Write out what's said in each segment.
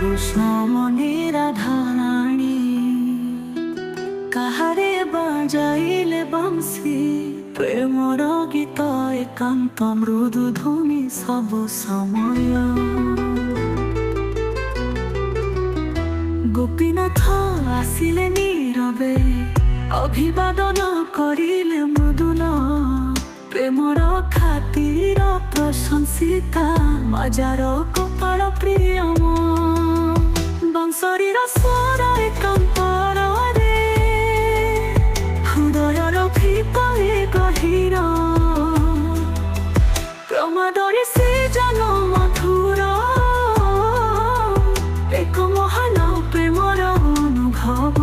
পুরুষমণি রাধারাণী কাহারে বাজাইলে বাঁশি প্রেমর গীত একান্ত মৃদু ধ্বনি সব সময় গোপীনাথ আসিলে নীরবে অভিবাদন করিলে মৃদুল প্রেমর খাতির প্রশংসিতা মଜାର কপাଳ প্রিয়ম বংশରୀর ସ୍ୱର ଏକାନ୍ତରରେ ହୃଦୟର ଭିତ ଗହୀର ପ୍ରମାଦରେ ସେ ଜନ ମଧୁର ଏକ ମହାନ ପ୍ରେମର ଅନୁଭବ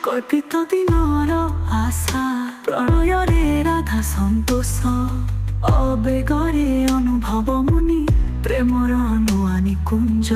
কল্পিত দিনর আশা প্রণয়রে রাধা সন্তোষ অবেগরে অনুভব মুনি প্রেমর নূয়া নিকুঞ্জ